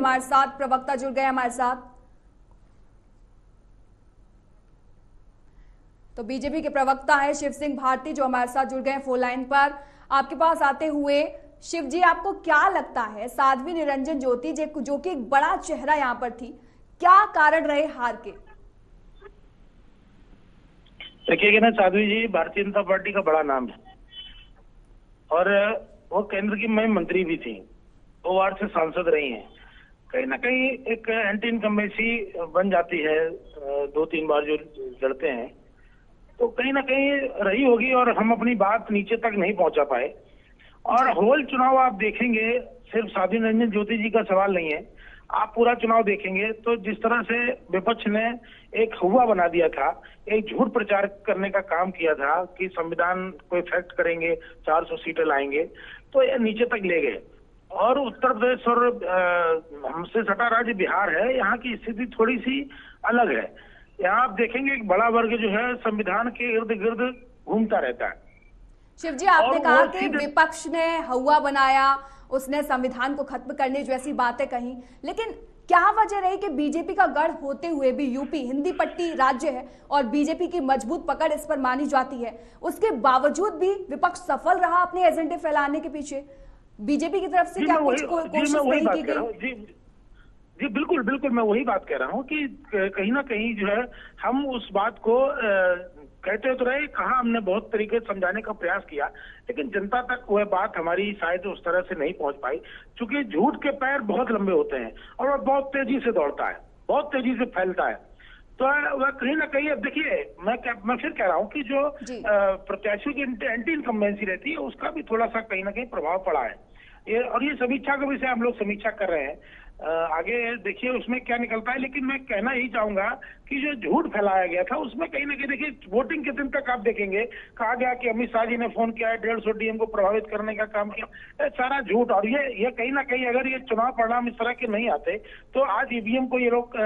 हमारे साथ प्रवक्ता जुड़ गए हमारे साथ। तो बीजेपी के प्रवक्ता है शिव सिंह भारती जो हमारे साथ जुड़ गए फोन लाइन पर। आपके पास आते हुए शिव जी, आपको क्या लगता है साध्वी निरंजन ज्योति जो कि एक बड़ा चेहरा यहाँ पर थी, क्या कारण रहे हार के? देखिए ना, साध्वी जी भारतीय जनता पार्टी का बड़ा नाम है और वो केंद्र की में मंत्री भी थी, 2 बार से सांसद रही हैं। कहीं ना कहीं एक एंटी इनकम्बेंसी बन जाती है, 2-3 बार जो लड़ते हैं तो कहीं ना कहीं रही होगी और हम अपनी बात नीचे तक नहीं पहुंचा पाए। और होल चुनाव आप देखेंगे, सिर्फ साध्वी निरंजन ज्योति जी का सवाल नहीं है, आप पूरा चुनाव देखेंगे तो जिस तरह से विपक्ष ने एक हुआ बना दिया था, एक झूठ प्रचार करने का काम किया था कि संविधान को इफेक्ट करेंगे, 400 सीटें लाएंगे, तो ये नीचे तक ले गए। और उत्तर प्रदेश और हमसे सटा राज्य बिहार है, यहाँ की स्थिति थोड़ी सी अलग है। यहाँ आप देखेंगे एक बड़ा वर्ग जो है संविधान के इर्द गिर्द घूमता रहता है। शिव जी, आपने कहा कि विपक्ष ने हवा बनाया, उसने संविधान को खत्म करने जैसी बातें कही, लेकिन क्या वजह रही कि बीजेपी का गढ़ होते हुए भी यूपी हिंदी पट्टी राज्य है और बीजेपी की मजबूत पकड़ इस पर मानी जाती है, उसके बावजूद भी विपक्ष सफल रहा अपने एजेंडे फैलाने के पीछे? बीजेपी की तरफ से क्या कुछ कोशिश नहीं की गई? जी बिल्कुल बिल्कुल, मैं वही बात कह रहा हूँ कि कहीं ना कहीं जो है हम उस बात को कहते तो रहे, कहा हमने बहुत तरीके से समझाने का प्रयास किया, लेकिन जनता तक वह बात हमारी शायद उस तरह से नहीं पहुंच पाई, क्योंकि झूठ के पैर बहुत लंबे होते हैं और वह बहुत तेजी से दौड़ता है, बहुत तेजी से फैलता है। तो वह कहीं ना कहीं, अब देखिए मैं फिर कह रहा हूँ कि जो प्रत्याशियों की एंटी इनकम्बेंसी रहती है उसका भी थोड़ा सा कहीं ना कहीं प्रभाव पड़ा है। ये समीक्षा का विषय हम लोग समीक्षा कर रहे हैं, आगे देखिए उसमें क्या निकलता है। लेकिन मैं कहना यही चाहूंगा कि जो झूठ फैलाया गया था उसमें कहीं ना कहीं देखिए वोटिंग के दिन तक आप देखेंगे कहा गया कि अमित शाह जी ने फोन किया है, 150 डीएम को प्रभावित करने का काम किया, सारा झूठ। और ये कहीं ना कहीं अगर ये चुनाव परिणाम इस तरह के नहीं आते तो आज ईवीएम को ये लोग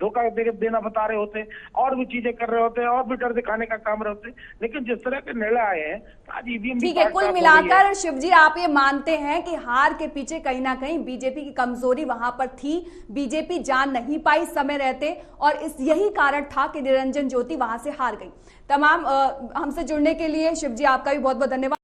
धोखा देना बता रहे होते, और भी चीजें कर रहे होते, और भी डर दिखाने का काम रहे होते, लेकिन जिस तरह के निर्णय आए हैं आज ईवीएम। ठीक है, कुल मिलाकर शिवजी आप ये मानते हैं कि हार के पीछे कहीं ना कहीं बीजेपी की कमजोरी वहां पर थी, बीजेपी जान नहीं पाई समय रहते, और यही कारण था कि निरंजन ज्योति वहां से हार गई। तमाम हमसे जुड़ने के लिए शिवजी आपका भी बहुत बहुत धन्यवाद।